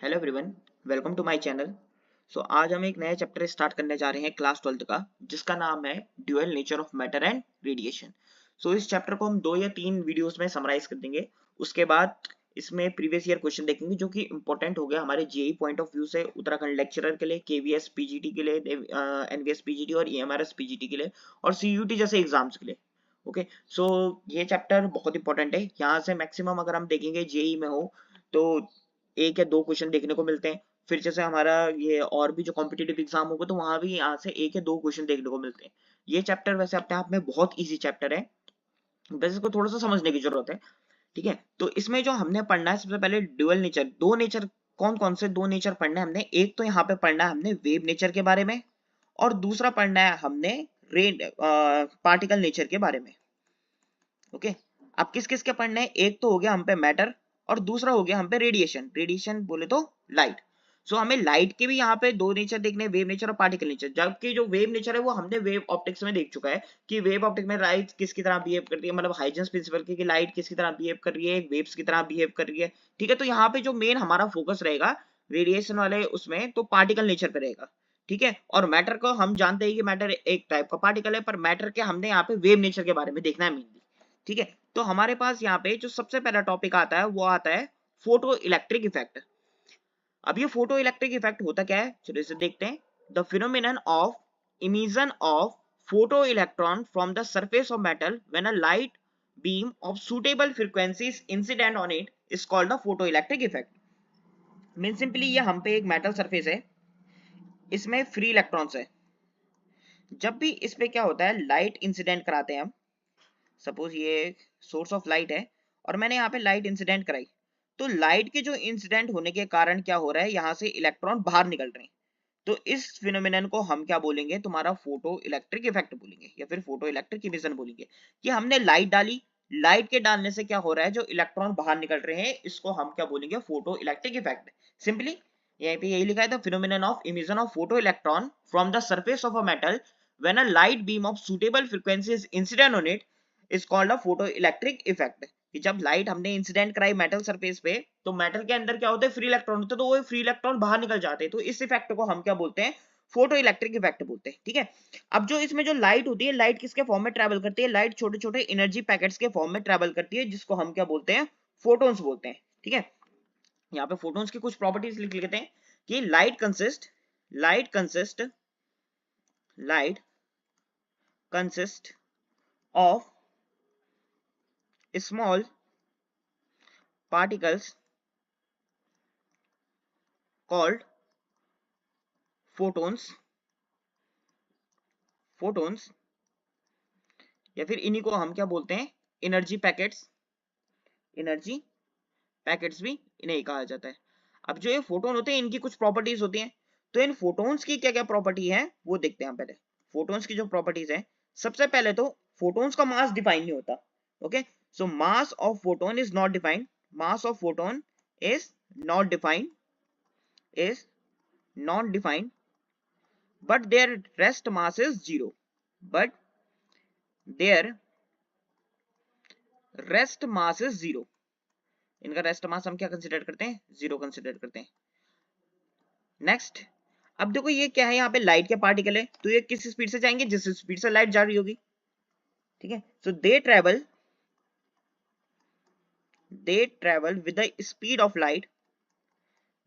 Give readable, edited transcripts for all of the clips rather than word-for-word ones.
Hello everyone, welcome to my channel. So आज हम एक नया चैप्टर स्टार्ट करने जा रहे हैं क्लास 12th का, जिसका नाम है dual nature of matter and radiation. So इस चैप्टर को हम 2 या 3 वीडियोस में समराइज कर देंगे। उसके बाद इसमें प्रीवियस ईयर क्वेश्चन देखेंगे जो कि इंपॉर्टेंट हो गया हमारे जेई पॉइंट ऑफ व्यू से, उत्तराखंड लेक्चरर के लिए, केवीएस पीजीटी के लिए, एनवीएस पीजीटी और ईएमआरएस पीजीटी के लिए और सीयूटी जैसे एग्जाम्स के लिए। ओके, सो ये चैप्टर बहुत इंपॉर्टेंट है। यहाँ से मैक्सिमम अगर हम देखेंगे जेई में हो तो 1 या 2 क्वेश्चन देखने को मिलते हैं। फिर जैसे हमारा ये और भी जो कॉम्पिटिटिव एग्जाम होगा तो वहां भी यहाँ से 1 या 2 क्वेश्चन देखने को मिलते हैं। ये चैप्टर वैसे अपने आप में बहुत इजी चैप्टर है, बस इसको थोड़ा सा समझने की जरूरत है। ठीक है, तो इसमें जो हमने पढ़ना है सबसे पहले ड्यूअल नेचर। 2 नेचर कौन कौन से 2 नेचर पढ़ना है हमने? एक तो यहाँ पे पढ़ना है हमने वेव नेचर के बारे में, और दूसरा पढ़ना है हमने पार्टिकल नेचर के बारे में। ओके, अब किस किस के पढ़ने हैं? एक तो हो गया हम पे मैटर और दूसरा हो गया हम पे रेडिएशन। रेडिएशन बोले तो लाइट। सो हमें लाइट के भी यहाँ पे 2 नेचर देखने, वेव नेचर और पार्टिकल नेचर। जबकि जो वेव नेचर है वो हमने वेव ऑप्टिक्स में देख चुका है कि वेव ऑप्टिक्स में लाइट किसकी तरह बिहेव करती है, मतलब हाइजेंस प्रिंसिपल की लाइट किसकी तरह बिहेव कर रही है, वेव्स की तरह बिहेव कर रही है। ठीक है, तो यहाँ पे जो मेन हमारा फोकस रहेगा रेडिएशन वाले उसमें, तो पार्टिकल नेचर पे रहेगा। ठीक है, और मैटर को हम जानते हैं कि मैटर एक टाइप का पार्टिकल है, पर मैटर के हमने यहाँ पे वेव नेचर के बारे में देखना है मेनली। ठीक है, तो हमारे पास यहाँ पे जो सबसे पहला टॉपिक आता है वो आता है फोटो इलेक्ट्रिक इफेक्ट। अब ये फोटो इलेक्ट्रिक इफेक्ट होता क्या है, चलिए इसे देखते हैं। The phenomenon of emission of photo electron from the surface of metal when a light beam of suitable frequencies incident on it is called the photo electric effect. Mean simply ये हम पे एक मेटल सरफेस है, इसमें free electrons है। जब भी इस पे क्या होता है, लाइट इंसिडेंट कराते हैं हम। सपोज ये सोर्स ऑफ लाइट है और मैंने यहाँ पे लाइट इंसिडेंट कराई, तो लाइट के जो इंसिडेंट होने के कारण क्या हो रहा है, यहाँ से इलेक्ट्रॉन बाहर निकल रहे हैं। तो इस फिनोमिनन को हम क्या बोलेंगे, तुम्हारा फोटो इलेक्ट्रिक इफेक्ट बोलेंगे या फिर फोटो इलेक्ट्रिक इमिशन बोलेंगे। कि हमने लाइट डाली, लाइट के डालने से क्या हो रहा है, जो इलेक्ट्रॉन बाहर निकल रहे हैं, इसको हम क्या बोलेंगे, फोटो इलेक्ट्रिक इफेक्ट। सिंपली यहाँ पे यही लिखा है, the phenomenon of emission of photo electron from the surface of a metal when a light beam of suitable frequency is incident on it is called a photo electric effect. कि जब light हमने incident कराई metal surface पे, तो metal के अंदर क्या होता है, फ्री इलेक्ट्रॉन होते हैं, तो वो फ्री इलेक्ट्रॉन बाहर निकल जाते हैं। तो इस इफेक्ट को हम क्या बोलते हैं, फोटो इलेक्ट्रिक इफेक्ट बोलते हैं। ठीक है, अब जो इसमें जो लाइट होती है, लाइट किसके फॉर्म में ट्रेवल करती है, लाइट छोटे छोटे एनर्जी पैकेट्स के फॉर्म में ट्रेवल करती है, जिसको हम क्या बोलते हैं, फोटोन्स बोलते हैं। ठीक है, यहाँ पे फोटोन्स की कुछ प्रॉपर्टीज लिख लेते हैं कि light consist of small particles called photons या फिर इन्हीं को हम क्या बोलते हैं, एनर्जी पैकेट्स भी इन्हें कहा जाता है। अब जो ये फोटोन होते हैं इनकी कुछ प्रॉपर्टीज होती हैं, तो इन फोटोन्स की क्या क्या प्रॉपर्टी है वो देखते हैं हम पहले। फोटोन्स की जो प्रॉपर्टीज है, सबसे पहले तो फोटोन्स का मास डिफाइन नहीं होता। Okay, so mass of photon is not defined, mass of photon is not defined is not defined, but their rest mass is zero. But their rest mass is zero. इनका rest mass हम क्या consider करते हैं, zero consider करते हैं। Next, अब देखो ये क्या है, यहाँ पे लाइट के पार्टिकल है, तो ये किस स्पीड से जाएंगे, जिस स्पीड से लाइट जा रही होगी। ठीक है, so they travel with the speed of light,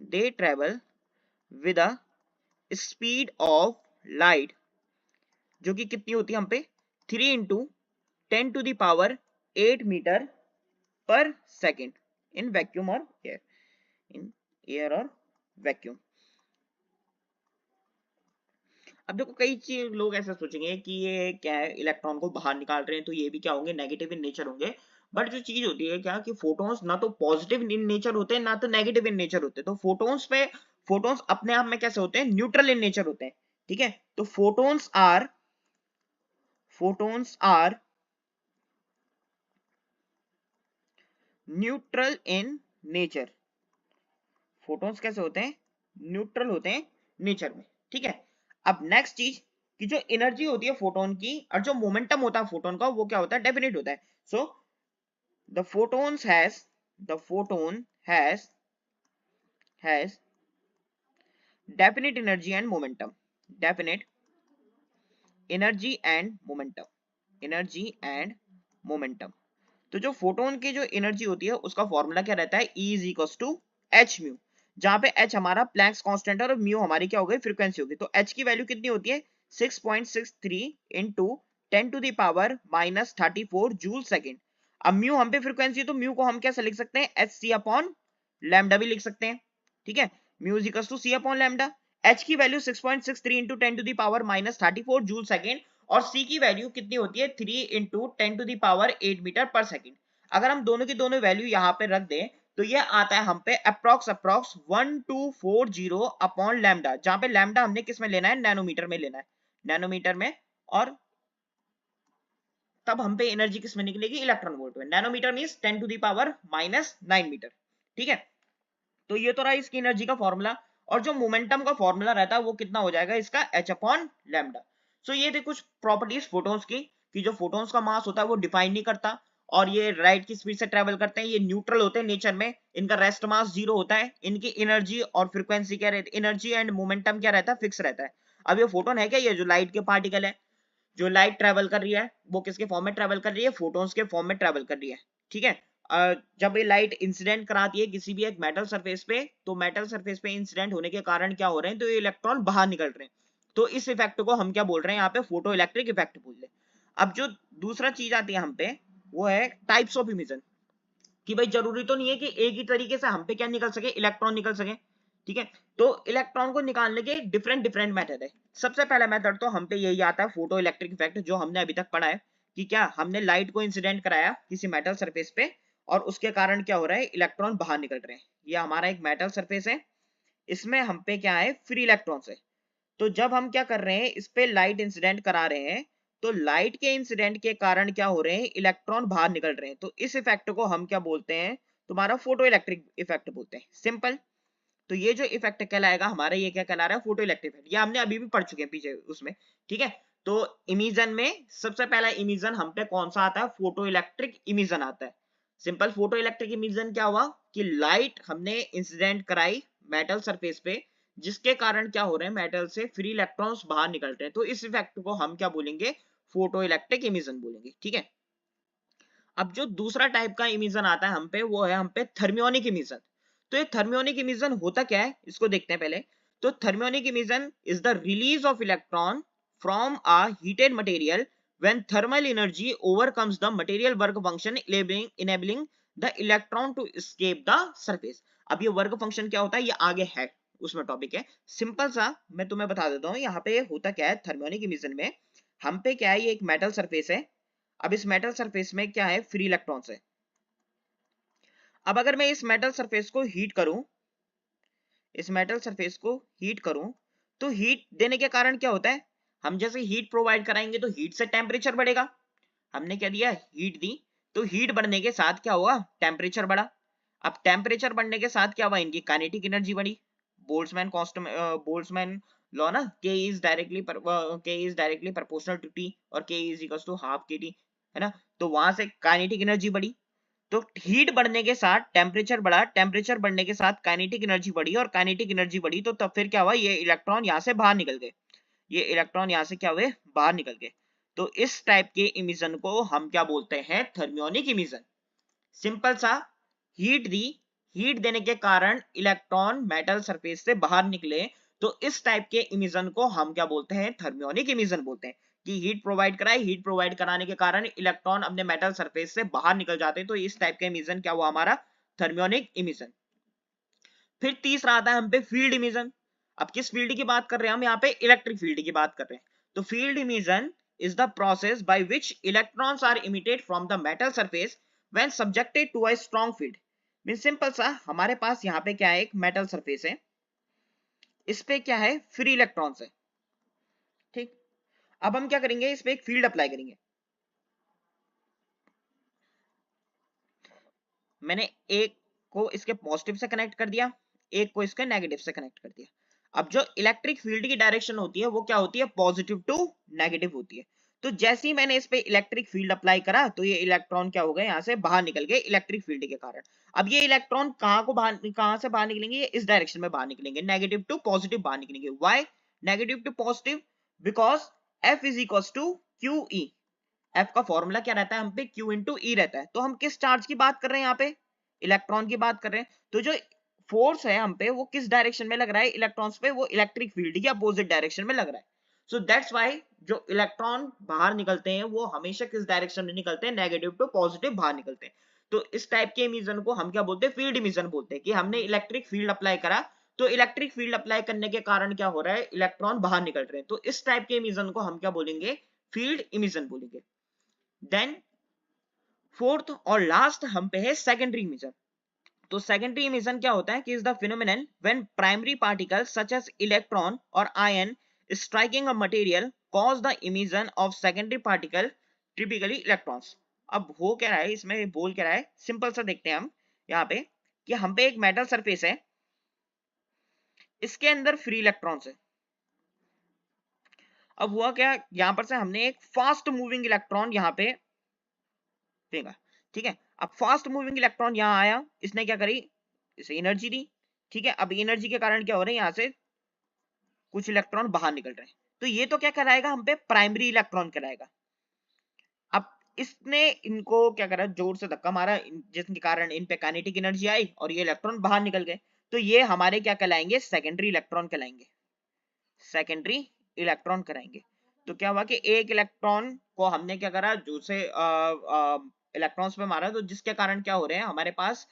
they travel with the speed of light, जो कि कितनी होती है हम पे, 3 into 10⁸ metre per second in vacuum और एयर, इन एयर और वैक्यूम। अब देखो कई चीज लोग ऐसा सोचेंगे कि ये क्या है, इलेक्ट्रॉन को बाहर निकाल रहे हैं, तो ये भी क्या होंगे, नेगेटिव इन नेचर होंगे। बट जो चीज होती है क्या, कि फोटॉन्स ना तो पॉजिटिव इन नेचर होते हैं ना तो नेगेटिव इन नेचर होते हैं। तो फोटॉन्स अपने आप में कैसे होते हैं, न्यूट्रल इन नेचर होते हैं। ठीक है, तो photons are neutral in nature. Photons कैसे होते हैं, न्यूट्रल होते हैं नेचर में। ठीक है, अब नेक्स्ट चीज कि जो एनर्जी होती है फोटोन की और जो मोमेंटम होता है फोटोन का, वो क्या होता है, डेफिनेट होता है। So the photon has has definite energy and momentum, definite energy and momentum, energy and momentum. तो जो फोटोन की जो एनर्जी होती है उसका फॉर्मूला क्या रहता है, E is equal to H mu, जहां पे एच हमारा प्लैंक्स कांस्टेंट है और म्यू हमारी क्या हो गई, फ्रीक्वेंसी होगी। तो एच की वैल्यू कितनी होती है, 6.63 into 10 to the power minus 34 joule second. अब म्यू हम पे फ्रीक्वेंसी, तो म्यू को हम कैसे लिख सकते हैं, एच सी अपॉन लैम्डा भी लिख सकते हैं, ठीक है। Mu is equal to C upon lambda. H की value 6.63 into 10 to the power minus 34 joule second, और सी की वैल्यू कितनी होती है, 3 into 10 to the power 8 metre per second. अगर हम दोनों की दोनों वैल्यू यहाँ पे रख दें तो ये आता है हम पे अप्रॉक्स 1240 अपॉन लैम्डा, जहां पे लैम्डा हमने किस में लेना है, नैनोमीटर में लेना है, नैनोमीटर में। और तब हम पे एनर्जी किस में निकलेगी, इलेक्ट्रॉन वोल्ट में। Nanometre means 10 to the power minus 9 metre, ठीक है। तो ये तो रहा इसकी एनर्जी का फॉर्मूला। और जो मोमेंटम का फॉर्मूला रहता है वो कितना हो जाएगा इसका, h अपॉन लैम्डा। सो ये थे कुछ प्रॉपर्टीज फोटोन्स की, कि जो फोटोन्स का मास होता है वो डिफाइन नहीं करता, और ये लाइट की स्पीड से ट्रेवल करते हैं, ये न्यूट्रल होते हैं नेचर में, इनका रेस्ट मास 0 होता है, इनकी एनर्जी और फ्रीक्वेंसी क्या रहती है, एनर्जी एंड मोमेंटम क्या रहता है, फिक्स रहता है। अब ये फोटोन है क्या, ये जो लाइट के पार्टिकल है, जो लाइट ट्रेवल कर रही है वो किसके फॉर्म में ट्रेवल कर रही है, फोटोन्स के फॉर्म में ट्रेवल कर रही है, ठीक है। जब ये लाइट इंसिडेंट कराती है किसी भी एक मेटल सरफेस पे, तो मेटल सरफेस पे इंसिडेंट होने के कारण क्या हो रहे हैं, तो ये इलेक्ट्रॉन बाहर निकल रहे हैं। तो इस इफेक्ट को हम क्या बोल रहे हैं यहाँ पे, फोटो इलेक्ट्रिक इफेक्ट बोल रहे हैं। अब जो दूसरा चीज आती है हम पे, वो है टाइप्स ऑफ इमिशन, कि भाई जरूरी तो नहीं है कि एक ही तरीके से हम पे क्या निकल सके, इलेक्ट्रॉन निकल सके, ठीक है। तो इलेक्ट्रॉन को निकालने के डिफरेंट डिफरेंट मेथड है। सबसे पहला मेथड तो हम पे यही आता है, फोटो इलेक्ट्रिक इफेक्ट, जो हमने अभी तक पढ़ा है, कि क्या हमने लाइट को इंसिडेंट कराया किसी मेटल सरफेस पे, और उसके कारण क्या हो रहा है, इलेक्ट्रॉन बाहर निकल रहे हैं। ये हमारा एक मेटल सरफेस है, इसमें हम पे क्या है, फ्री इलेक्ट्रॉन है। तो जब हम क्या कर रहे हैं, इस पे लाइट इंसिडेंट करा रहे हैं, तो लाइट के इंसिडेंट के कारण क्या हो रहे हैं, इलेक्ट्रॉन बाहर निकल रहे हैं। तो इस इफेक्ट को हम क्या बोलते हैं, तुम्हारा फोटो इलेक्ट्रिक इफेक्ट बोलते हैं, सिंपल। तो ये जो इफेक्ट कहलाएगा हमारा, ये क्या कहला रहा है, फोटो इलेक्ट्रिक इफेक्ट। ये हमने अभी भी पढ़ चुके हैं पीछे उसमें, ठीक है। तो इमिजन में सबसे पहला इमिजन हम पे कौन सा आता है, फोटो इलेक्ट्रिक इमिजन आता है। सिंपल, फोटो इलेक्ट्रिक इमिजन क्या हुआ, कि लाइट हमने इंसिडेंट कराई मेटल सरफेस पे, जिसके कारण क्या हो रहे हैं, मेटल से फ्री इलेक्ट्रॉन्स बाहर निकल रहे हैं। तो इस इफेक्ट को हम क्या बोलेंगे, फोटो इलेक्ट्रिक इमिजन बोलेंगे, ठीक है। अब जो दूसरा टाइप का इमिजन आता है हम पे, वो है हम पे थर्मियोनिक इमिजन। तो ये थर्मियोनिक इमिजन होता क्या है, इसको देखते हैं पहले। तो thermionic emission is the release of electron from a heated material when thermal energy overcomes the material work function, enabling the electron to escape the surface. अब ये वर्क फंक्शन क्या होता है, ये आगे है उसमें टॉपिक है, सिंपल सा मैं तुम्हें बता देता हूँ। यहाँ पे होता क्या है, थर्मियोनिक इमिजन में हम पे क्या है, ये एक मेटल सरफेस है। अब इस मेटल सरफेस में क्या है, फ्री इलेक्ट्रॉन्स है। अब अगर मैं इस मेटल सरफेस को हीट करूं, इस मेटल सरफेस को हीट करूं, तो हीट देने के कारण क्या होता है, हम जैसे हीट प्रोवाइड कराएंगे तो हीट से टेम्परेचर बढ़ेगा। हमने क्या दिया, हीट दी, तो हीट बढ़ने के साथ क्या हुआ, टेम्परेचर बढ़ा। अब टेम्परेचर बढ़ने के साथ क्या हुआ, इनकी काइनेटिक एनर्जी बढ़ी। बोल्ट्जमैन कांस्टेंट, बोल्ट्जमैन लॉ ना, K is directly proportional to T, और K is equal to half KT, है ना। तो वहां से काइनेटिक एनर्जी बढ़ी। तो हीट बढ़ने के साथ टेम्परेचर बढ़ा, टेम्परेचर बढ़ने के साथ काइनेटिक एनर्जी बढ़ी, और काइनेटिक एनर्जी बढ़ी तो तब फिर क्या हुआ, ये इलेक्ट्रॉन यहाँ से बाहर निकल गए, ये इलेक्ट्रॉन यहाँ से क्या हुए, बाहर निकल गए। तो इस टाइप के इमिशन को हम क्या बोलते हैं, थर्मियोनिक इमिशन। सिंपल सा, हीट दी, हीट देने के कारण इलेक्ट्रॉन मेटल सरफेस से बाहर निकले, तो इस टाइप के इमिशन को हम क्या बोलते हैं, थर्मियोनिक इमिशन बोलते हैं। कि हीट प्रोवाइड कराए, हीट प्रोवाइड कराने के कारण इलेक्ट्रॉन अपने मेटल सरफेस से बाहर निकल जाते हैं, तो इस टाइप का इमिशन क्या हुआ हमारा, थर्मियोनिक इमिशन। फिर तीसरा आता है हम पे फील्ड इमिशन। अब किस फील्ड की बात कर रहे हैं हम, यहाँ पे इलेक्ट्रिक फील्ड की बात कर रहे हैं। तो field emission is the process by which electrons are emitted from the metal surface when subjected to a strong field. Mean simple सा, हमारे पास यहाँ पे क्या है, एक मेटल सरफेस है, इस पे क्या है, फ्री इलेक्ट्रॉन्स है, ठीक। अब हम क्या करेंगे, इस पे एक फील्ड अप्लाई करेंगे। मैंने एक को इसके पॉजिटिव से कनेक्ट कर दिया, एक को इसके नेगेटिव से कनेक्ट कर दिया। अब जो इलेक्ट्रिक फील्ड की डायरेक्शन होती है वो क्या होती है, पॉजिटिव टू नेगेटिव होती है। तो जैसे ही मैंने इस पे इलेक्ट्रिक फील्ड अप्लाई करा तो ये इलेक्ट्रॉन क्या हो गए, यहाँ से बाहर निकल गए इलेक्ट्रिक फील्ड के कारण। अब ये इलेक्ट्रॉन कहाँ से बाहर निकलेंगे, ये इस डायरेक्शन में बाहर निकलेंगे, नेगेटिव टू पॉजिटिव बाहर निकलेंगे। Why negative to positive? Because F is equal to Q E. F का फॉर्मूला क्या रहता है हम पे, Q इंटू ई रहता है। तो हम किस चार्ज की बात कर रहे हैं यहाँ पे, इलेक्ट्रॉन की बात कर रहे हैं। तो जो फोर्स है हम पे वो किस डायरेक्शन में लग रहा है इलेक्ट्रॉन्स पे, वो इलेक्ट्रिक फील्ड की अपोजिट डायरेक्शन में लग रहा है। सो दैट्स व्हाई जो इलेक्ट्रॉन बाहर निकलते हैं वो हमेशा किस डायरेक्शन में निकलते हैं, नेगेटिव टू पॉजिटिव बाहर निकलते हैं। तो इस टाइप के इमिशन को हम क्या बोलते हैं, फील्ड इमिशन बोलते हैं, कि हमने इलेक्ट्रिक फील्ड अप्लाई करा तो इलेक्ट्रिक फील्ड अप्लाई करने के कारण क्या हो रहा है, इलेक्ट्रॉन बाहर निकल रहे हैं। तो इस टाइप के इमिशन को हम क्या बोलेंगे, फील्ड इमिशन बोलेंगे। देन फोर्थ और लास्ट हम पे है सेकेंडरी इमिशन। तो सेकेंडरी इमिशन क्या होता है कि is the phenomenon when primary particles such as electron और ion striking a material cause the emission of secondary particle typically electrons. अब हो क्या रहा है इसमें, बोल क्या रहा है, सिंपल सा देखते हैं हम यहाँ पे कि हम पे एक मेटल सरफेस है, इसके अंदर फ्री इलेक्ट्रॉन्स है। अब हुआ क्या, यहां पर से हमने एक फास्ट मूविंग इलेक्ट्रॉन यहाँ पे फेंका, ठीक है। अब फास्ट मूविंग इलेक्ट्रॉन यहाँ आया, इसने क्या करी, इसे एनर्जी दी, ठीक है। अब एनर्जी के कारण क्या हो रहा है, यहाँ से कुछ इलेक्ट्रॉन बाहर निकल रहे हैं। तो ये तो क्या कराएगा हम पे, प्राइमरी इलेक्ट्रॉन कराएगा। अब इसने इनको क्या करा, जोर से धक्का मारा, जिसके कारण इन पे काइनेटिक एनर्जी आई और ये इलेक्ट्रॉन बाहर निकल गए। तो ये हमारे क्या कहलाएंगे, सेकेंडरी इलेक्ट्रॉन कहलाएंगे, सेकेंडरी इलेक्ट्रॉन कराएंगे। तो क्या हुआ कि एक इलेक्ट्रॉन को हमने क्या करा, जो से इलेक्ट्रॉन्स पे मारा, तो जिसके कारण क्या हो रहे हैं, हमारे पास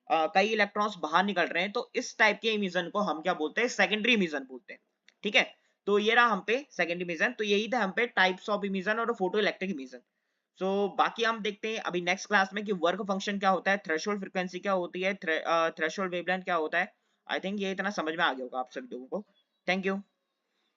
कई इलेक्ट्रॉन्स बाहर निकल रहे हैं। तो इस टाइप के इमिशन को हम क्या बोलते हैं, सेकेंडरी इमिशन बोलते हैं, ठीक है। तो ये रहा हम पे सेकेंडरी इमिशन। तो यही था हम पे टाइप्स ऑफ इमिशन और फोटो इलेक्ट्रिक इमिशन। सो बाकी हम देखते हैं अभी नेक्स्ट क्लास में कि वर्क फंक्शन क्या होता है, थ्रेशोल्ड फ्रीक्वेंसी क्या होती है, थ्रेशोल्ड वेवलेंथ क्या होता है। आई थिंक ये इतना समझ में आ गया होगा आप सभी लोगों को। Thank you.